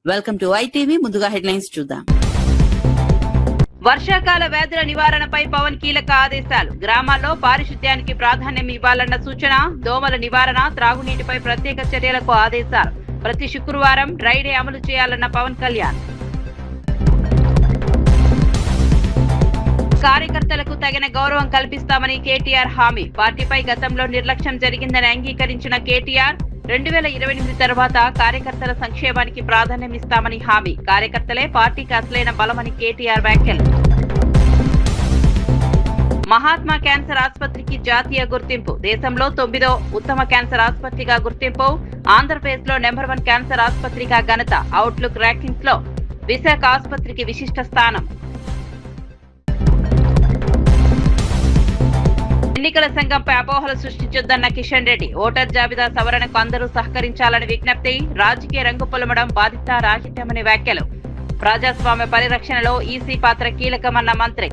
Welcome to ITV. ముందుగా headlines చూద్దాం. వర్షాకాల వ్యాధుల నివారణపై పవన్ కీలక ఆదేశాలు. గ్రామాల్లో పారిశుద్ధ్యానికి ప్రాధాన్యం ఇవ్వాలన్న సూచన. దోమల నివారణ, త్రాగునీటిపై ప్రత్యేక చర్యలకు ఆదేశాలు. ప్రతి శుక్రవారం డ్రై డే అమలు చేయాలన్న పవన్ కళ్యాణ్. కార్యకర్తలకు తగిన గౌరవం కల్పిస్తామని కేటీఆర్ హామీ. పార్టీపై గతంలో నిర్లక్ష్యం జరిగిందని అంగీకరించిన కేటీఆర్ 2028 తర్వాత కార్యకర్తల సంక్షేమానికి ప్రాధాన్యం ఇస్తామని హామీ. కార్యకర్తలే పార్టీకి అసలైన బలమని కేటీఆర్ వ్యాఖ్యలు. మహాత్మా క్యాన్సర్ ఆసుపత్రికి జాతీయ గుర్తింపు. దేశంలో 9వ ఉత్తమ క్యాన్సర్ ఆసుపత్రిగా గుర్తింపు. ఆంధ్రప్రదేశ్ లో నెంబర్ 1 క్యాన్సర్ ఆసుపత్రిగా ఘనత. అవుట్లుక్ ర్యాంకింగ్స్ లో విశాఖ ఆసుపత్రికి విశిష్ట స్థానం. ఎన్నికల సంఘంపై అపోహలు సృష్టించొద్దన్న కిషన్ రెడ్డి. ఓటర్ జాబితా సవరణకు అందరూ సహకరించాలని విజ్ఞప్తి. రాజకీయ రంగు పొలమడం బాధిత రాహిత్యమని వ్యాఖ్యలు. ప్రజాస్వామ్య పరిరక్షణలో ఈసీ పాత్ర కీలకమన్న మంత్రి.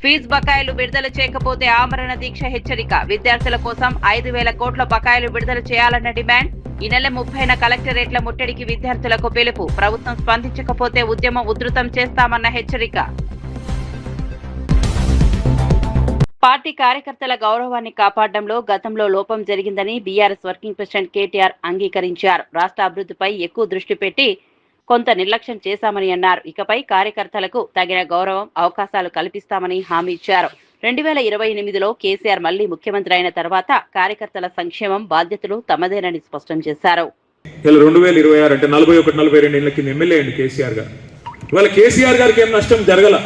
ఫీజు బకాయిలు విడుదల చేయకపోతే ఆమరణ దీక్ష హెచ్చరిక. విద్యార్థుల కోసం 5,000 కోట్ల బకాయిలు విడుదల చేయాలన్న డిమాండ్. ఈ నెల 30న కలెక్టరేట్ల ముట్టడికి విద్యార్థులకు పిలుపు. ప్రభుత్వం స్పందించకపోతే ఉద్యమం ఉధృతం చేస్తామన్న హెచ్చరిక. పార్టీ కార్యకర్తల గౌరవాన్ని కాపాడడంలో గతంలో లోపం జరిగిందని బీఆర్ఎస్ వర్కింగ్ ప్రెసిడెంట్ కేటీఆర్ అంగీకరించారు. రాష్ట్ర అభివృద్ధిపై ఎక్కువ దృష్టి పెట్టి కొంత నిర్లక్ష్యం చేశామని అన్నారు. ఇకపై కార్యకర్తలకు తగిన గౌరవం, అవకాశాలు కల్పిస్తామని హామీ ఇచ్చారు. 2028లో కేసీఆర్ మళ్లీ ముఖ్యమంత్రి అయిన తర్వాత కార్యకర్తల సంక్షేమం బాధ్యతలు తమదేనని స్పష్టం చేశారు. 2026 అంటే 41-42 ఏళ్ల కింద ఎమ్మెల్యే అండి కేసీఆర్ గారు. ఇవాళ కేసీఆర్ గారికి ఏం నష్టం జరగల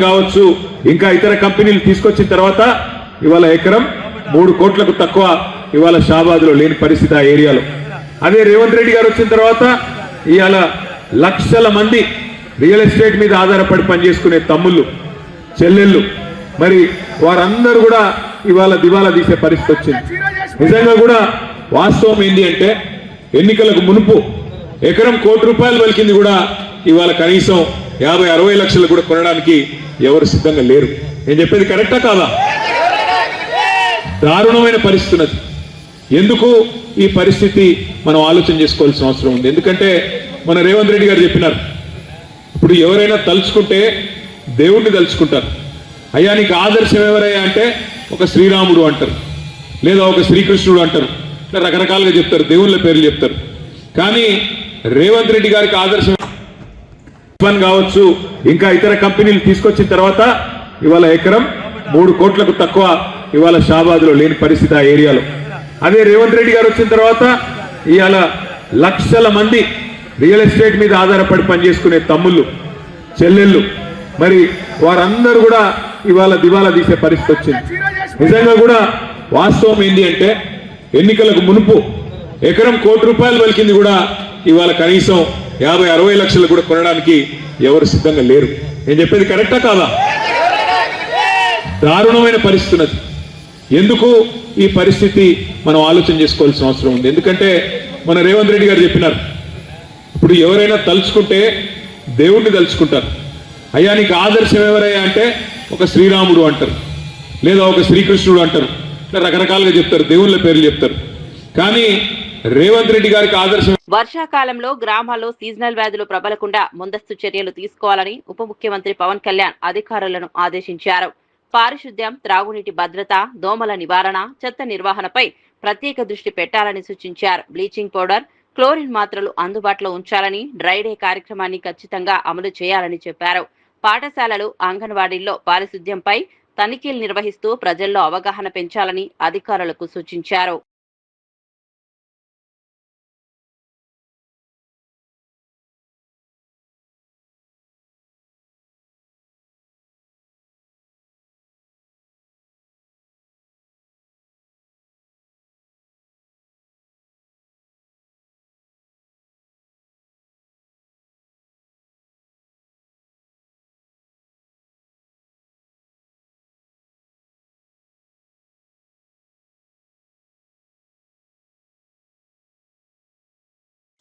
కావచ్చు, ఇంకా ఇతర కంపెనీలు తీసుకొచ్చిన తర్వాత ఇవాళ ఎకరం 3 కోట్లకు తక్కువ ఇవాళ షాబాద్లో లేని పరిస్థితి ఆ ఏరియాలో. అదే రేవంత్ రెడ్డి గారు వచ్చిన తర్వాత ఇవాళ లక్షల మంది రియల్ ఎస్టేట్ మీద ఆధారపడి పనిచేసుకునే తమ్ముళ్ళు, చెల్లెళ్ళు, మరి వారందరూ కూడా ఇవాళ దివాలా తీసే పరిస్థితి వచ్చింది. నిజంగా కూడా వాస్తవం ఏంటి అంటే ఎన్నికలకు మునుపు ఎకరం ₹1 కోటి పలికింది కూడా ఇవాళ కనీసం 50-60 లక్షలు కూడా కొనడానికి ఎవరు సిద్ధంగా లేరు. నేను చెప్పేది కరెక్టా కాదా? దారుణమైన పరిస్థితి ఉన్నది. ఎందుకు ఈ పరిస్థితి మనం ఆలోచన చేసుకోవాల్సిన అవసరం ఉంది. ఎందుకంటే మన రేవంత్ రెడ్డి గారు చెప్పినారు, ఇప్పుడు ఎవరైనా తలుచుకుంటే దేవుణ్ణి తలుచుకుంటారు. అయ్యా నీకు ఆదర్శం ఎవరయ్యా అంటే ఒక శ్రీరాముడు అంటారు, లేదా ఒక శ్రీకృష్ణుడు అంటారు, ఇట్లా రకరకాలుగా చెప్తారు, దేవుళ్ళ పేర్లు చెప్తారు. కానీ రేవంత్ రెడ్డి గారికి ఆదర్శం కావచ్చు, ఇంకా ఇతర కంపెనీలు తీసుకొచ్చిన తర్వాత ఇవాళ ఎకరం 3 కోట్లకు తక్కువ ఇవాళ షాబాద్లో లేని పరిస్థితి ఆ ఏరియాలో. అదే రేవంత్ రెడ్డి గారు వచ్చిన తర్వాత ఇవాళ లక్షల మంది రియల్ ఎస్టేట్ మీద ఆధారపడి పనిచేసుకునే తమ్ముళ్ళు, చెల్లెళ్ళు, మరి వారందరూ కూడా ఇవాళ దివాలా తీసే పరిస్థితి వచ్చింది. నిజంగా కూడా వాస్తవం ఏంటి అంటే ఎన్నికలకు మునుపు ఎకరం ₹1 కోటి పలికింది కూడా ఇవాళ కనీసం 50-60 లక్షలు కూడా కొనడానికి ఎవరు సిద్ధంగా లేరు. నేను చెప్పేది కరెక్టా కాదా? దారుణమైన పరిస్థితి ఉన్నది. ఎందుకు ఈ పరిస్థితి మనం ఆలోచన చేసుకోవాల్సిన అవసరం ఉంది. ఎందుకంటే మన రేవంత్ రెడ్డి గారు చెప్పినారు, ఇప్పుడు ఎవరైనా తలుచుకుంటే దేవుణ్ణి తలుచుకుంటారు. అయ్యా నీకు ఆదర్శం ఎవరయ్యా అంటే ఒక శ్రీరాముడు అంటారు, లేదా ఒక శ్రీకృష్ణుడు అంటారు, ఇట్లా రకరకాలుగా చెప్తారు, దేవుళ్ళ పేర్లు చెప్తారు. కానీ రేవంత్ రెడ్డి గారికి ఆదర్శం. వర్షాకాలంలో గ్రామాల్లో సీజనల్ వ్యాధులు ప్రబలకుండా ముందస్తు చర్యలు తీసుకోవాలని ఉప ముఖ్యమంత్రి పవన్ కళ్యాణ్ అధికారులను ఆదేశించారు. పారిశుద్ధ్యం, త్రాగునీటి భద్రత, దోమల నివారణ, చెత్త నిర్వహణపై ప్రత్యేక దృష్టి పెట్టాలని సూచించారు. బ్లీచింగ్ పౌడర్, క్లోరిన్ మాత్రలు అందుబాటులో ఉంచాలని, డ్రై డే కార్యక్రమాన్ని ఖచ్చితంగా అమలు చేయాలని చెప్పారు. పాఠశాలలు, అంగన్వాడీల్లో పారిశుద్ధ్యంపై తనిఖీలు నిర్వహిస్తూ ప్రజల్లో అవగాహన పెంచాలని అధికారులకు సూచించారు.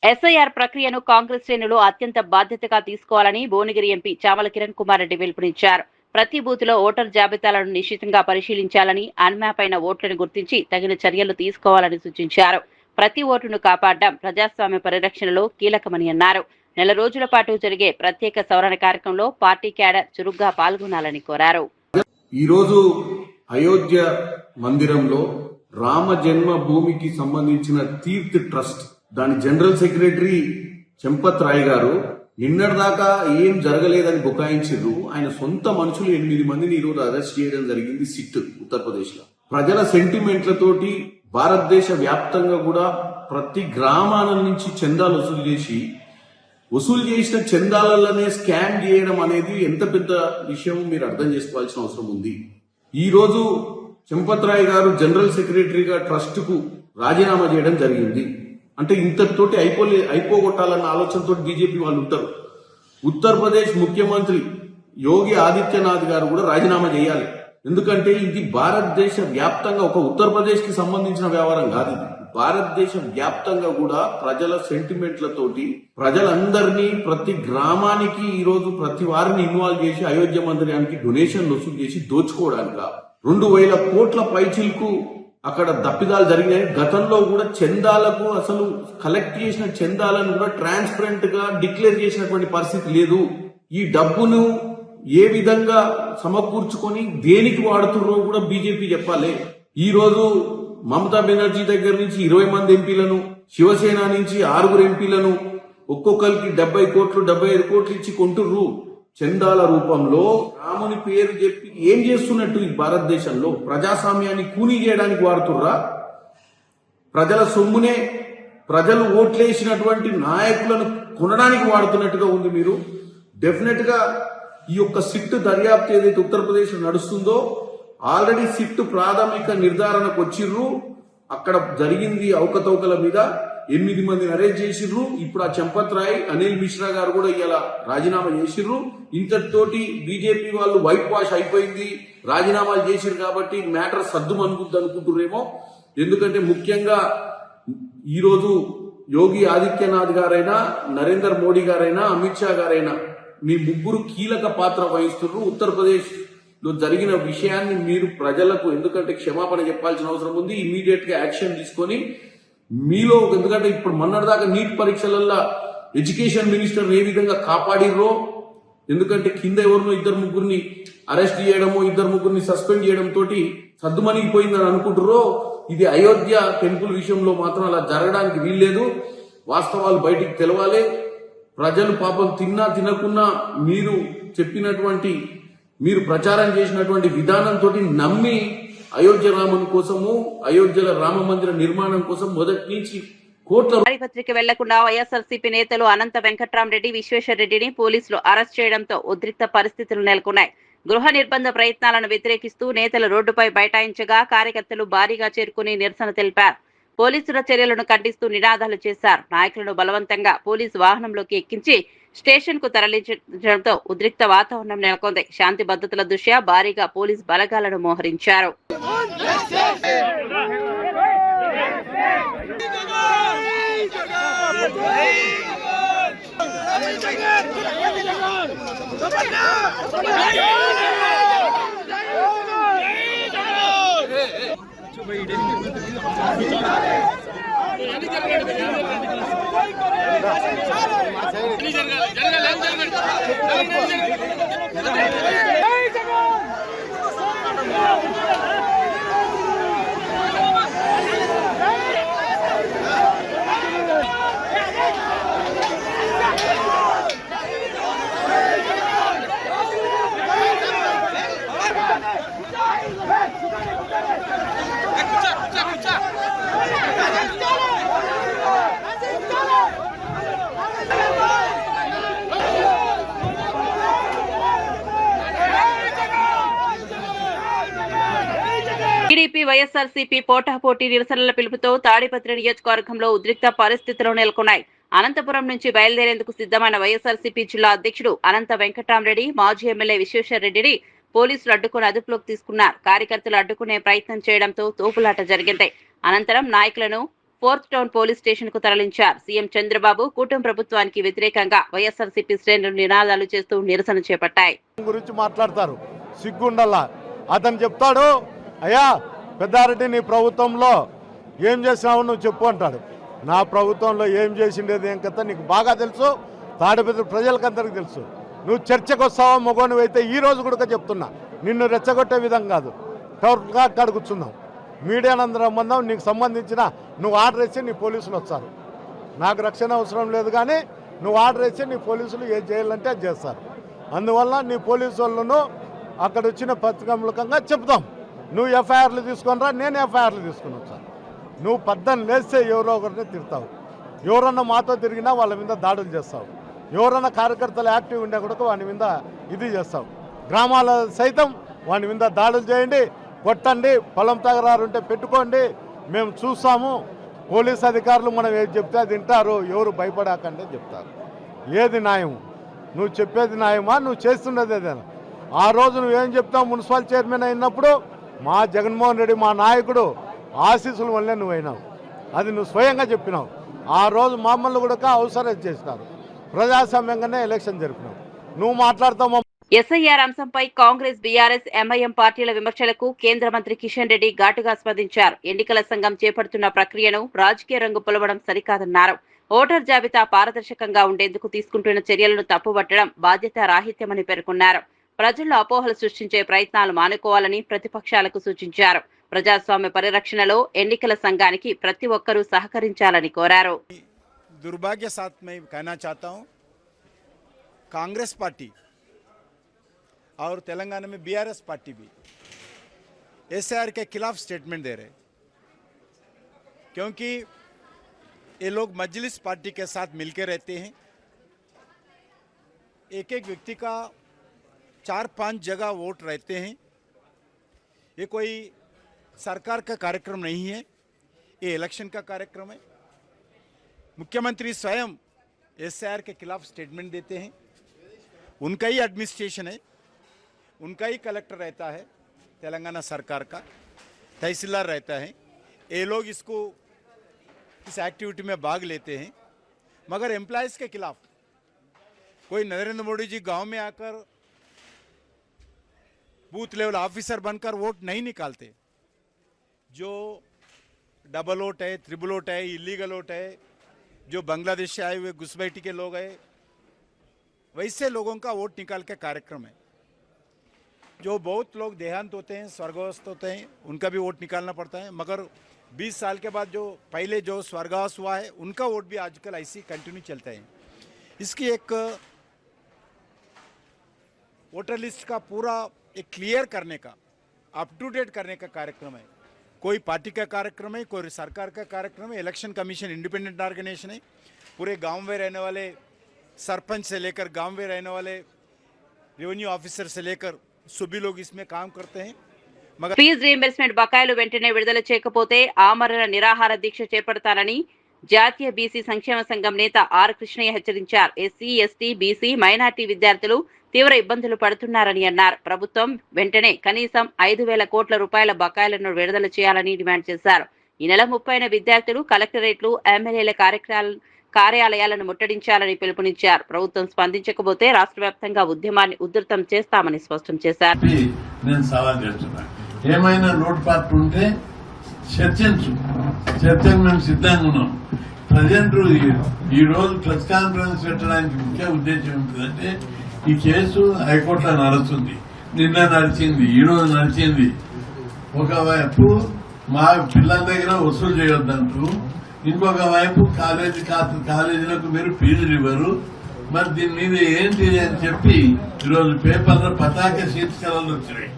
ఎస్ఐఆర్ ప్రక్రియను కాంగ్రెస్ శ్రేణులు అత్యంత బాధ్యతగా తీసుకోవాలని భువనగిరి ఎంపీ చామల కిరణ్ కుమార్ రెడ్డి పిలుపునిచ్చారు. ప్రతి బూత్లో ఓటర్ జాబితాలను నిశితంగా పరిశీలించాలని, అన్మ్యాప్ అయిన ఓట్లను గుర్తించి తగిన చర్యలు తీసుకోవాలని సూచించారు. ప్రతి ఓటును కాపాడడం ప్రజాస్వామ్య పరిరక్షణలో కీలకమని అన్నారు. నెల రోజుల పాటు జరిగే ప్రత్యేక సవరణ కార్యక్రమంలో పార్టీ క్యాడర్ చురుగ్గా పాల్గొనాలని కోరారు. ఈరోజు అయోధ్య మందిరంలో రామ జన్మ భూమికి సంబంధించిన తీర్థ్ ట్రస్ట్ దాని జనరల్ సెక్రటరీ చెంపత్ రాయ్ గారు నిన్నటిదాకా ఏం జరగలేదని బుకాయించారు. ఆయన సొంత మనుషులు 8 మందిని ఈరోజు అరెస్ట్ చేయడం జరిగింది సిట్ ఉత్తరప్రదేశ్ లో. ప్రజల సెంటిమెంట్లతోటి భారతదేశ వ్యాప్తంగా కూడా ప్రతి గ్రామాల నుంచి చందాలు వసూలు చేసిన చందాలలోనే స్కామ్ చేయడం అనేది ఎంత పెద్ద విషయం మీరు అర్థం చేసుకోవాల్సిన అవసరం ఉంది. ఈ రోజు చెంపత్ రాయ్ గారు జనరల్ సెక్రటరీగా ట్రస్ట్ కు రాజీనామా చేయడం జరిగింది. అంటే ఇంతటితోటి అయిపోగొట్టాలన్న ఆలోచనతో బీజేపీ వాళ్ళు ఉంటారు. ఉత్తరప్రదేశ్ ముఖ్యమంత్రి యోగి ఆదిత్యనాథ్ గారు కూడా రాజీనామా చేయాలి. ఎందుకంటే ఇది భారతదేశ వ్యాప్తంగా ఒక ఉత్తరప్రదేశ్ కి సంబంధించిన వ్యవహారం కాదు. ఇది భారతదేశ వ్యాప్తంగా కూడా ప్రజల సెంటిమెంట్లతోటి ప్రజలందరినీ ప్రతి గ్రామానికి ఈ రోజు ప్రతి వారిని ఇన్వాల్వ్ చేసి అయోధ్య మందిరానికి డొనేషన్ వసూలు చేసి దోచుకోవడానిక 2,000 కోట్ల పైచిలకు అక్కడ దప్పిదాలు జరిగినాయి. గతంలో కూడా చందాలకు అసలు కలెక్ట్ చేసిన చందాలను కూడా ట్రాన్స్పరెంట్ గా డిక్లేర్ చేసినటువంటి పరిస్థితి లేదు. ఈ డబ్బును ఏ విధంగా సమకూర్చుకొని దేనికి వాడుతున్నారో కూడా బీజేపీ చెప్పాలి. ఈ రోజు మమతా బెనర్జీ దగ్గర నుంచి 20 మంది ఎంపీలను, శివసేన నుంచి 6 ఎంపీలను ఒక్కొక్కరికి 70 కోట్లు 75 కోట్లు ఇచ్చి కొంటుర్రు. చందాల రూపంలో రాముని పేరు చెప్పి ఏం చేస్తున్నట్టు ఈ భారతదేశంలో ప్రజాస్వామ్యాన్ని కూనీ చేయడానికి వాడుతుర్రా? ప్రజల సొమ్మునే ప్రజలు ఓట్లేసినటువంటి నాయకులను కొనడానికి వాడుతున్నట్టుగా ఉంది. మీరు డెఫినెట్ గా ఈ యొక్క సిట్ దర్యాప్తు ఏదైతే ఉత్తరప్రదేశ్ లో నడుస్తుందో ఆల్రెడీ సిట్ ప్రాథమిక నిర్ధారణకు వచ్చిర్రు. అక్కడ జరిగింది అవకతవకల మీద 8 మందిని అరెస్ట్ చేసిర్రు. ఇప్పుడు ఆ చెంపత్ రాయ్, అనిల్ మిశ్రా గారు కూడా ఇలా రాజీనామా చేసిర్రు. ఇంతటితోటి బీజేపీ వాళ్ళు వైట్ వాష్ అయిపోయింది, రాజీనామాలు చేసిర్రు కాబట్టి మ్యాటర్ సర్దుమనుకుంది అనుకుంటున్నారేమో. ఎందుకంటే ముఖ్యంగా ఈరోజు యోగి ఆదిత్యనాథ్ గారైనా, నరేంద్ర మోడీ గారైనా, అమిత్ షా గారైనా మీ ముగ్గురు కీలక పాత్ర వహిస్తున్నారు. ఉత్తరప్రదేశ్ లో జరిగిన విషయాన్ని మీరు ప్రజలకు ఎందుకంటే క్షమాపణ చెప్పాల్సిన అవసరం ఉంది. ఇమీడియట్ గా యాక్షన్ తీసుకొని మీలో, ఎందుకంటే ఇప్పుడు మొన్నటిదాకా నీట్ పరీక్షలల్లో ఎడ్యుకేషన్ మినిస్టర్ ఏ విధంగా కాపాడిర్రో, ఎందుకంటే కింద ఎవరినో 2-3 అరెస్ట్ చేయడమో 2-3 సస్పెండ్ చేయడం తోటి సద్దుమణిగిపోయిందని అనుకుంటుర్రో, ఇది అయోధ్య టెంపుల్ విషయంలో మాత్రం అలా జరగడానికి వీల్లేదు. వాస్తవాలు బయటికి తెలవాలి. ప్రజలు పాపం తిన్నా తినకున్నా మీరు ప్రచారం చేసినటువంటి విధానంతో నమ్మి అయోధ్య రాముని కోసము, అయోధ్యలో రామ మందిర నిర్మాణం కోసం మొదటి నుంచి కోట్ల పత్రిక వెళ్లకుండా వైఎస్ఆర్సీపీ నేతలు అనంత వెంకట్రామరెడ్డి, విశ్వేశ్వర్ రెడ్డిని పోలీసులు అరెస్ట్ చేయడంతో ఉద్రిక్త పరిస్థితులు నెలకొన్నాయి. గృహ నిర్బంధ ప్రయత్నాలను వ్యతిరేకిస్తూ నేతలు రోడ్డుపై బైఠాయించగా కార్యకర్తలు భారీగా చేరుకుని నిరసన తెలిపారు. పోలీసుల చర్యలను ఖండిస్తూ నినాదాలు చేశారు. నాయకులను బలవంతంగా పోలీసు వాహనంలోకి ఎక్కించి స్టేషన్ కు తరలించడంతో ఉద్రిక్త వాతావరణం నెలకొంది. శాంతి భద్రతల దృష్ట్యా భారీగా పోలీసు బలగాలను మోహరించారు. టీడీపీ వైఎస్ఆర్సీపీ పోటాపోటీ నిరసనల పిలుపుతో తాడిపత్రి నియోజకవర్గంలో ఉద్రిక్త పరిస్థితులు నెలకొన్నాయి. అనంతపురం నుంచి బయలుదేరేందుకు సిద్ధమైన వైఎస్ఆర్సీపీ జిల్లా అధ్యక్షుడు అనంత వెంకట్రామరెడ్డి, మాజీ ఎమ్మెల్యే విశ్వేశ్వర్ రెడ్డిని పోలీసులు అడ్డుకుని అదుపులోకి తీసుకున్నారు. కార్యకర్తలు అడ్డుకునే ప్రయత్నం చేయడంతో తోపులాట జరిగింది. అనంతరం నాయకులను 4th టౌన్ పోలీస్ స్టేషన్ కు తరలించారు. సీఎం చంద్రబాబు కూటమి ప్రభుత్వానికి వ్యతిరేకంగా వైఎస్ఆర్సీపీ శ్రేణులు నినాదాలు చేస్తూ నిరసన చేపట్టాయి. గురించి మాట్లాడతారు. సిగ్గుండాల. అతను చెప్తాడు, అయ్యా పెద్దారెడ్డి నీ ప్రభుత్వంలో ఏం చేసినావు నువ్వు చెప్పు అంటాడు. నా ప్రభుత్వంలో ఏం చేసిండేది ఏం కథ నీకు బాగా తెలుసు, తాడిపత్రి ప్రజలకందరికీ తెలుసు. నువ్వు చర్చకు వస్తావా మొగోనివి అయితే ఈ రోజు కూడా చెప్తున్నా, నిన్ను రెచ్చగొట్టే విధంగా కాదు, టౌన్గా అక్కడ కూర్చుందాం, మీడియానందరం మందం, నీకు సంబంధించిన నువ్వు ఆర్డర్ ఇచ్చి నీ పోలీసులు వస్తారు. నాకు రక్షణ అవసరం లేదు, కానీ నువ్వు ఆర్డర్ ఇచ్చి నీ పోలీసులు ఏం చేయాలంటే అది చేస్తారు. అందువల్ల నీ పోలీసు వాళ్ళను అక్కడ వచ్చిన పత్రికాముఖంగా చెప్తాం. నువ్వు ఎఫ్ఐఆర్లు తీసుకొని రా, నేను ఎఫ్ఐఆర్లు తీసుకుని వచ్చాను. నువ్వు పద్దను లేస్తే ఎవరో ఒకరిని తిడతావు, ఎవరన్నా మాతో తిరిగినా వాళ్ళ మీద దాడులు చేస్తావు, ఎవరన్నా కార్యకర్తలు యాక్టివ్ ఉండే కూడా వాని మీద ఇది చేస్తావు. గ్రామాల సైతం వాని మీద దాడులు చేయండి, కొట్టండి, పొలం తగరారు ఉంటే పెట్టుకోండి, మేము చూస్తాము. పోలీస్ అధికారులు మనం ఏది చెప్తే అది వింటారు, ఎవరు భయపడాకంటే చెప్తారు. ఏది న్యాయం? నువ్వు చెప్పేది న్యాయమా, నువ్వు చేస్తున్నది ఏదైనా? ఆ రోజు నువ్వేం చెప్తావు? మున్సిపల్ చైర్మన్ అయినప్పుడు మా జగన్మోహన్ రెడ్డి మా నాయకుడు ఆశీస్సుల వల్లే నువ్వు అయినావు, అది నువ్వు స్వయంగా చెప్పినావు. ఆ రోజు మమ్మల్ని కూడా అవసరం చేసినారు, ప్రజాస్వామ్యంగానే ఎలక్షన్ జరిపినావు. నువ్వు మాట్లాడతావు. ఎస్ఐఆర్ అంశంపై కాంగ్రెస్, బీఆర్ఎస్, ఎంఐఎం పార్టీల విమర్శలకు కేంద్ర మంత్రి కిషన్ రెడ్డి ఘాటుగా స్పందించారు. ఎన్నికల సంఘం చేపడుతున్న ప్రక్రియను రాజకీయ రంగు పులవడం సరికాదన్నారు. ఓటర్ జాబితా పారదర్శకంగా ఉండేందుకు తీసుకుంటున్న చర్యలను తప్పుపట్టడం బాధ్యత రాహిత్యమని పేర్కొన్నారు. ప్రజల్లో అపోహలు సృష్టించే ప్రయత్నాలు మానుకోవాలని ప్రతిపక్షాలకు సూచించారు. ప్రజాస్వామ్య పరిరక్షణలో ఎన్నికల సంఘానికి ప్రతి ఒక్కరూ సహకరించాలని కోరారు. दुर्भाग्य साथ मैं कहना चाहता हूं, कांग्रेस पार्टी और तेलंगाना में बीआरएस पार्टी भी एसआईआर के खिलाफ स्टेटमेंट दे रहे, क्योंकि ये लोग मजलिस पार्टी के साथ मिलकर रहते हैं. एक एक व्यक्ति का 4-5 जगह वोट रहते हैं. ये कोई सरकार का कार्यक्रम नहीं है, ये इलेक्शन का कार्यक्रम है. मुख्यमंत्री स्वयं एसआईआर के खिलाफ स्टेटमेंट देते हैं. उनका ही एडमिनिस्ट्रेशन है, उनका ही कलेक्टर रहता है, तेलंगाना सरकार का तहसीलदार रहता है. ये लोग इसको इस एक्टिविटी में भाग लेते हैं. मगर एम्प्लॉयज़ के खिलाफ कोई नरेंद्र मोदी जी गांव में आकर बूथ लेवल ऑफिसर बनकर वोट नहीं निकालते. जो डबल वोट है, ट्रिपल वोट है, इलीगल वोट है, जो बांग्लादेश से आए हुए घुसपैठी के लोग हैं, वैसे लोगों का वोट निकाल के कार्यक्रम है. जो बहुत लोग देहांत होते हैं, स्वर्गवास होते हैं, उनका भी वोट निकालना पड़ता है. मगर 20 साल के बाद जो पहले जो स्वर्गवास हुआ है उनका वोट भी आजकल ऐसी कंटिन्यू चलता है. इसकी एक वोटर लिस्ट का पूरा एक क्लियर करने का, अप टू डेट करने का कार्यक्रम है. कोई पार्टी का कार्यक्रम है, कोई सरकार का कार्यक्रम है. इलेक्शन कमीशन इंडिपेंडेंट ऑर्गेनाइजेशन है. पूरे गांव में रहने वाले सरपंच से लेकर गांव में रहने वाले रेवेन्यू ऑफिसर से लेकर सभी लोग इसमें काम करते हैं. मगर ఫీజు రీయింబర్స్మెంట్ బకాయిలు వెంటనే విడుదల చేయకపోతే ఆమరణ నిరాహార దీక్ష చేపడతానని జాతీయ బీసీ సంక్షేమ సంఘం నేత ఆర్ కృష్ణయ్య హెచ్చరించారు. ఎస్సీ, ఎస్టీ, బీసీ, మైనార్టీ విద్యార్థులు తీవ్ర ఇబ్బందులు పడుతున్నారని అన్నారు. ప్రభుత్వం వెంటనే కనీసం 5,000 కోట్ల రూపాయల బకాయిలను విడుదల చేయాలని డిమాండ్ చేశారు. ఈ నెల 30న విద్యార్థులు కలెక్టరేట్లు, ఎమ్మెల్యేల కార్యాలయాలను ముట్టడించాలని పిలుపునిచ్చారు. ప్రభుత్వం స్పందించకపోతే రాష్ట్ర వ్యాప్తంగా ఉద్యమాన్ని ఉధృతం చేస్తామని స్పష్టం చేశారు. ఏమైనా లోటుపాట్లు ఉంటే చర్చకు మేము సిద్ధంగా ఉన్నాం. ప్రజెంట్ ఈ రోజు ప్రెస్ కాన్ఫరెన్స్ పెట్టడానికి ముఖ్య ఉద్దేశం ఏంటంటే, ఈ కేసు హైకోర్టులో నడుస్తుంది, నిన్న నడిచింది, ఈ రోజు నడిచింది. ఒకవైపు మా పిల్లల దగ్గర వసూలు చేయొద్దంటూ, ఇంకొక వైపు కాలేజీలకు మీరు ఫీజులు ఇవ్వరు. మరి దీని మీద ఏంటి అని చెప్పి ఈరోజు పేపర్లో పతాక శీర్షికలు వచ్చినాయి.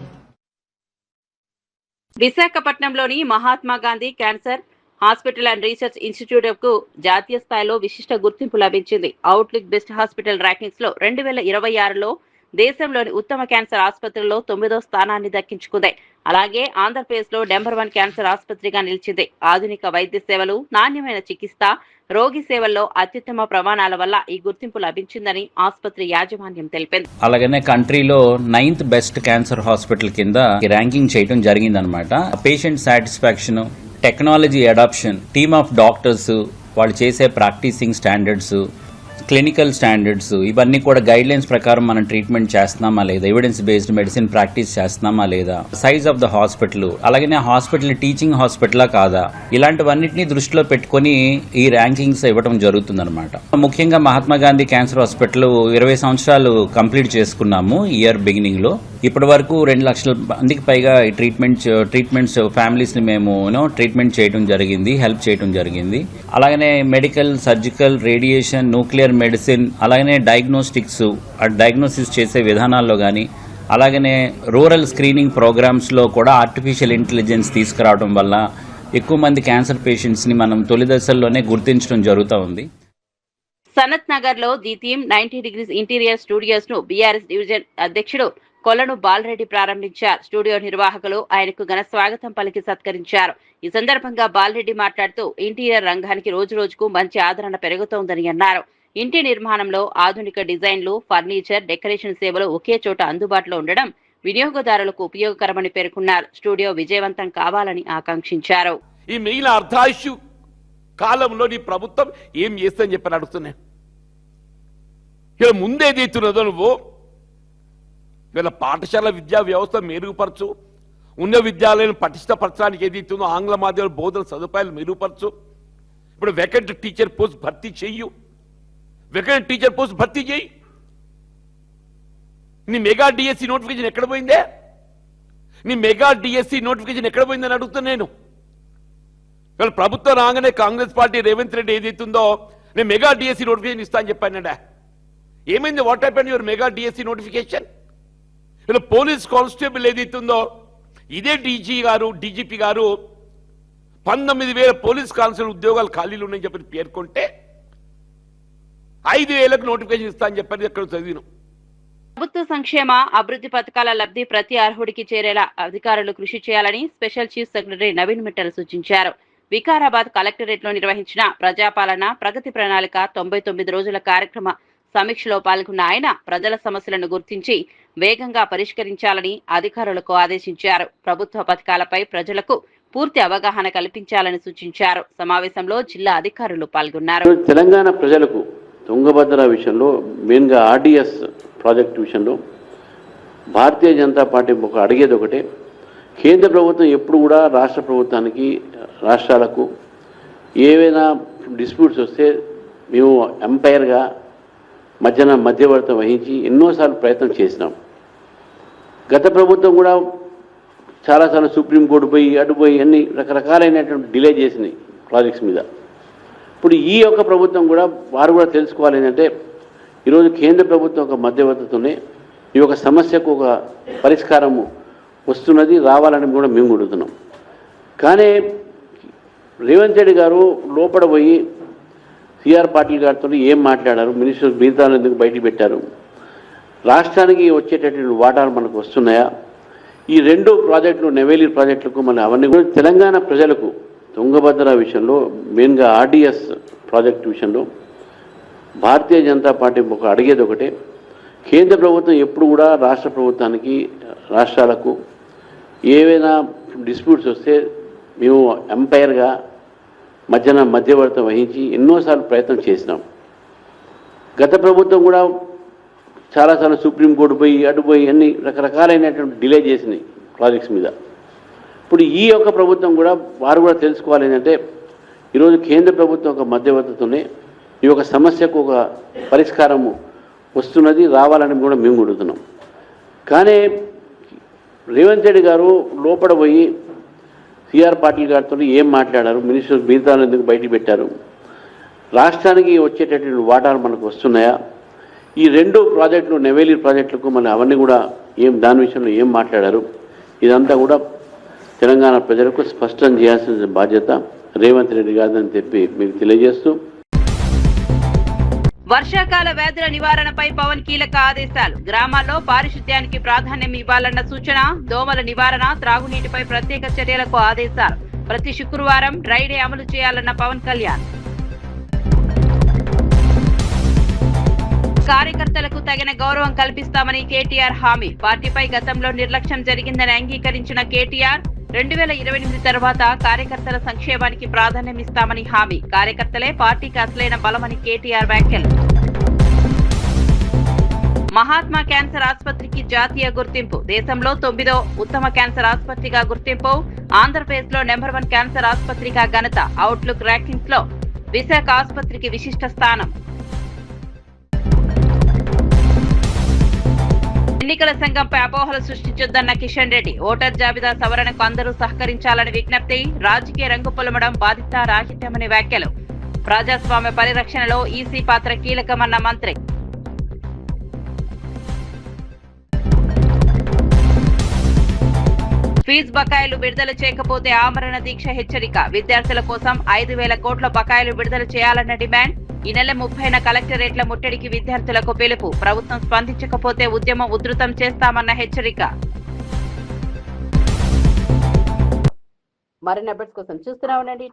విశాఖపట్నంలోని Mahatma Gandhi cancer hospital and research institute కు జాతీయ స్థాయిలో విశిష్ట గుర్తింపు లభించింది. అవుట్లుక్ బెస్ట్ హాస్పిటల్ ర్యాంకింగ్స్ లో 2026లో దేశంలోని ఉత్తమ క్యాన్సర్ ఆసుపత్రుల్లో 9వ స్థానాన్ని దక్కించుకుంది. అలాగే ఆంధ్రప్రదేశ్ లో నెంబర్ 1 క్యాన్సర్ ఆసుపత్రిగా నిలిచింది. ఆధునిక వైద్య సేవలు, నాణ్యమైన చికిత్స, రోగి సేవల్లో అత్యుత్తమ ప్రమాణాల వల్ల ఈ గుర్తింపు లభించిందని ఆసుపత్రి యాజమాన్యం తెలిపింది. అలాగనే కంట్రీలో 9th బెస్ట్ క్యాన్సర్ హాస్పిటల్ కింద ర్యాంకింగ్ చేయడం జరిగిందనమాట. Patient satisfaction, technology adoption, team of doctors, వాళ్ళు చేసే ప్రాక్టీసింగ్ స్టాండర్డ్స్, క్లినికల్ స్టాండర్డ్స్ ఇవన్నీ కూడా గైడ్ లైన్స్ ప్రకారం మనం ట్రీట్మెంట్ చేస్తున్నామా లేదా, ఎవిడెన్స్ బేస్డ్ మెడిసిన్ ప్రాక్టీస్ చేస్తున్నామా లేదా, సైజ్ ఆఫ్ ద హాస్పిటల్, అలాగే హాస్పిటల్ టీచింగ్ హాస్పిటలా కాదా, ఇలాంటివన్నింటినీ దృష్టిలో పెట్టుకుని ఈ ర్యాంకింగ్స్ ఇవ్వడం జరుగుతుందన్నమాట. ముఖ్యంగా మహాత్మా గాంధీ క్యాన్సర్ హాస్పిటల్ 20 సంవత్సరాలు కంప్లీట్ చేసుకున్నాము ఇయర్ బిగినింగ్ లో. ఇప్పటి వరకు 2 లక్షల మందికి పైగా ఈ ట్రీట్మెంట్స్ ఫ్యామిలీస్ ని మేము ట్రీట్మెంట్ చేయడం జరిగింది, హెల్ప్ చేయడం జరిగింది. అలాగనే medical, surgical, radiation, nuclear medicine, అలాగనే డయాగ్నోస్టిక్స్, డయాగ్నోసిస్ చేసే విధానాల్లో కానీ, అలాగనే రూరల్ స్క్రీనింగ్ ప్రోగ్రామ్స్లో కూడా ఆర్టిఫిషియల్ ఇంటెలిజెన్స్ తీసుకురావడం వల్ల ఎక్కువ మంది క్యాన్సర్ పేషెంట్స్ని మనం తొలి దశల్లోనే గుర్తించడం జరుగుతూ ఉంది. సనత్ నగర్ లో the theme 90 degrees interior studios ను బీఆర్ఎస్ డివిజన్ అధ్యక్షుడు కొలను బాలరెడ్డి ప్రారంభించారు. స్టూడియో నిర్వాహకులు ఆయనకు ఘన స్వాగతం పలికి సత్కరించారు. ఈ సందర్భంగా బాలరెడ్డి మాట్లాడుతూ ఇంటీరియర్ రంగానికి రోజు రోజుకు మంచి ఆదరణ పెరుగుతోందని అన్నారు. ఇంటి నిర్మాణంలో ఆధునిక డిజైన్లు, ఫర్నిచర్, డెకరేషన్ సేవలు ఒకే చోట అందుబాటులో ఉండడం వినియోగదారులకు ఉపయోగకరమని పేర్కొన్నారు. స్టూడియో విజయవంతం కావాలని ఆకాంక్షించారు. ఈ మిగిలిన అర్ధాయుషు కాలంలో నీ ప్రభుత్వం ఏం చేస్తుందని చెప్పని అడుగుతున్నా. ఇలా ముందేదైతున్నదో నువ్వు వీళ్ళ పాఠశాల విద్యా వ్యవస్థ మెరుగుపరచు, ఉన్న విద్యాలయాలను పటిష్టపరచడానికి ఏదైతుందో ఆంగ్ల మాధ్యమ బోధన సదుపాయాలు మెరుగుపరచు. ఇప్పుడు వేకెంట్ టీచర్ పోస్ట్ భర్తీ చెయ్యు, వేకెంట్ టీచర్ పోస్ట్ భర్తీ చేయి. నీ మెగా డిఎస్సి నోటిఫికేషన్ ఎక్కడ పోయిందే? నీ మెగా డిఎస్సి నోటిఫికేషన్ ఎక్కడ పోయిందని అడుగుతున్నా నేను. వీళ్ళ ప్రభుత్వం రాగానే కాంగ్రెస్ పార్టీ రేవంత్ రెడ్డి ఏదైతుందో నేను మెగా డిఎస్సి నోటిఫికేషన్ ఇస్తా అని చెప్పానండి. ఏమైంది? What happened your mega DSC notification? ఇలా పోలీస్ కానిస్టేబుల్ ఏదైతుందో ఇదే డీజీపీ గారు 19,000 పోలీస్ కానిస్టేబుల్ ఉద్యోగాలు ఖాళీలు ఉన్నాయని చెప్పి పేర్కొంటే 5,000కు నోటిఫికేషన్ ఇస్తా అని చెప్పి ఎక్కడ చదివిను. ప్రభుత్వ సంక్షేమ అభివృద్ధి పథకాల లబ్ధి ప్రతి అర్హుడికి చేరేలా అధికారులు కృషి చేయాలని special chief secretary Naveen Mittal సూచించారు. వికారాబాద్ కలెక్టరేట్ లో నిర్వహించిన ప్రజాపాలన ప్రగతి ప్రణాళిక 99 రోజుల కార్యక్రమ సమీక్షలో పాల్గొన్న ఆయన ప్రజల సమస్యలను గుర్తించి వేగంగా పరిష్కరించాలని అధికారులకు ఆదేశించారు. ప్రభుత్వ పథకాలపై ప్రజలకు పూర్తి అవగాహన కల్పించాలని సూచించారు. సమావేశంలో జిల్లా అధికారులు పాల్గొన్నారు. తెలంగాణ ప్రజలకు తుంగభద్ర విషయంలో, మెయిన్గా ఆర్డీఎస్ ప్రాజెక్టు విషయంలో భారతీయ జనతా పార్టీ అడిగేది ఒకటే, కేంద్ర ప్రభుత్వం ఎప్పుడు కూడా రాష్ట్ర ప్రభుత్వానికి, రాష్ట్రాలకు ఏవైనా డిస్ప్యూట్స్ వస్తే మేము ఎంపైర్గా మధ్యవర్తం వహించి ఎన్నోసార్లు ప్రయత్నం చేసినాం. గత ప్రభుత్వం కూడా చాలాసార్లు సుప్రీంకోర్టు పోయి అటుపోయి అన్ని రకరకాలైనటువంటి డిలే చేసినాయి ప్రాజెక్ట్స్ మీద. ఇప్పుడు ఈ యొక్క ప్రభుత్వం కూడా వారు కూడా తెలుసుకోవాలి ఏంటంటే ఈరోజు కేంద్ర ప్రభుత్వం ఒక మధ్యవర్తితోనే ఈ యొక్క సమస్యకు ఒక పరిష్కారము వస్తున్నది, రావాలని కూడా మేము అడుగుతున్నాం. కానీ రేవంత్ రెడ్డి గారు లోపల పోయి సిఆర్ పాటిల్ గారితో ఏం మాట్లాడారు, మినిస్టర్ మిగతాలు ఎందుకు బయటికి పెట్టారు, రాష్ట్రానికి వచ్చేటటువంటి వాటాలు మనకు వస్తున్నాయా, ఈ 2 ప్రాజెక్టులు నెవేలి ప్రాజెక్టులకు మన అవన్నీ కూడా తెలంగాణ ప్రజలకు తుంగభద్ర విషయంలో, మెయిన్గా ఆర్డీఎస్ ప్రాజెక్టు విషయంలో భారతీయ జనతా పార్టీ అడిగేది ఒకటే, కేంద్ర ప్రభుత్వం ఎప్పుడు కూడా రాష్ట్ర ప్రభుత్వానికి, రాష్ట్రాలకు ఏవైనా డిస్ప్యూట్స్ వస్తే మేము ఎంపైర్గా మధ్యవర్తం వహించి ఎన్నోసార్లు ప్రయత్నం చేసినాం. గత ప్రభుత్వం కూడా చాలాసార్లు సుప్రీంకోర్టు పోయి అటుపోయి అన్ని రకరకాలైనటువంటి డిలే చేసినాయి ప్రాజెక్ట్స్ మీద. ఇప్పుడు ఈ యొక్క ప్రభుత్వం కూడా వారు కూడా తెలుసుకోవాలి ఏంటంటే ఈరోజు కేంద్ర ప్రభుత్వం ఒక మధ్యవర్తితోనే ఈ యొక్క సమస్యకు ఒక పరిష్కారము వస్తున్నది, రావాలని కూడా మేము అడుగుతున్నాం. కానీ రేవంత్ రెడ్డి గారు లోపల పోయి సిఆర్ పాటిల్ గారితో ఏం మాట్లాడారు, మినిస్టర్ మిగతాలు ఎందుకు బయటికి పెట్టారు, రాష్ట్రానికి వచ్చేటటువంటి వాటాలు మనకు వస్తున్నాయా, ఈ 2 ప్రాజెక్టులు నెవేలి ప్రాజెక్టులకు మన అవన్నీ కూడా దాని విషయంలో ఏం మాట్లాడారు, ఇదంతా కూడా తెలంగాణ ప్రజలకు స్పష్టం చేయాల్సిన బాధ్యత రేవంత్ రెడ్డి గారిని చెప్పి మీకు తెలియజేస్తూ, వర్షాకాల వ్యాధుల నివారణపై పవన్ కీలక ఆదేశాలు. గ్రామాల్లో పారిశుద్ధ్యానికి ప్రాధాన్యం ఇవ్వాలన్న సూచన. దోమల నివారణ, త్రాగునీటిపై ప్రత్యేక చర్యలకు ఆదేశాలు. ప్రతి శుక్రవారం డ్రై డే అమలు చేయాలన్న పవన్ కళ్యాణ్. కార్యకర్తలకు తగిన గౌరవం కల్పిస్తామని కేటీఆర్ హామీ. పార్టీపై గతంలో నిర్లక్ష్యం జరిగిందని అంగీకరించిన కేటీఆర్ 2028 తర్వాత కార్యకర్తల సంక్షేమానికి ప్రాధాన్యం ఇస్తామని హామీ. కార్యకర్తలే పార్టీకి అసలైన బలమని కేటీఆర్ వ్యాఖ్యలు. మహాత్మా క్యాన్సర్ ఆసుపత్రికి జాతీయ గుర్తింపు. దేశంలో 9వ ఉత్తమ క్యాన్సర్ ఆసుపత్రిగా గుర్తింపు. ఆంధ్రప్రదేశ్ లో నెంబర్ 1 క్యాన్సర్ ఆసుపత్రిగా ఘనత. అవుట్లుక్ ర్యాంకింగ్స్ లో విశాఖ ఆసుపత్రికి విశిష్ట స్థానం. ఎన్నికల సంఘంపై అపోహలు సృష్టించొద్దన్న కిషన్ రెడ్డి. ఓటర్ జాబితా సవరణకు అందరూ సహకరించాలని విజ్ఞప్తి. రాజకీయ రంగు పొలమడం బాధిత రాహిత్యమని వ్యాఖ్యలు. ప్రజాస్వామ్య పరిరక్షణలో ఈసీ పాత్ర కీలకమన్న మంత్రి. ఫీజు బకాయిలు విడుదల చేయకపోతే ఆమరణ దీక్ష హెచ్చరిక. విద్యార్థుల కోసం 5,000 కోట్ల బకాయిలు విడుదల చేయాలన్న డిమాండ్. ఈ నెల 30న కలెక్టరేట్ల ముట్టడికి విద్యార్థులకు పిలుపు. ప్రభుత్వం స్పందించకపోతే ఉద్యమం ఉధృతం చేస్తామన్న హెచ్చరిక. మరిన్ని అప్డేట్స్ కోసం చూస్తూనే ఉండండి.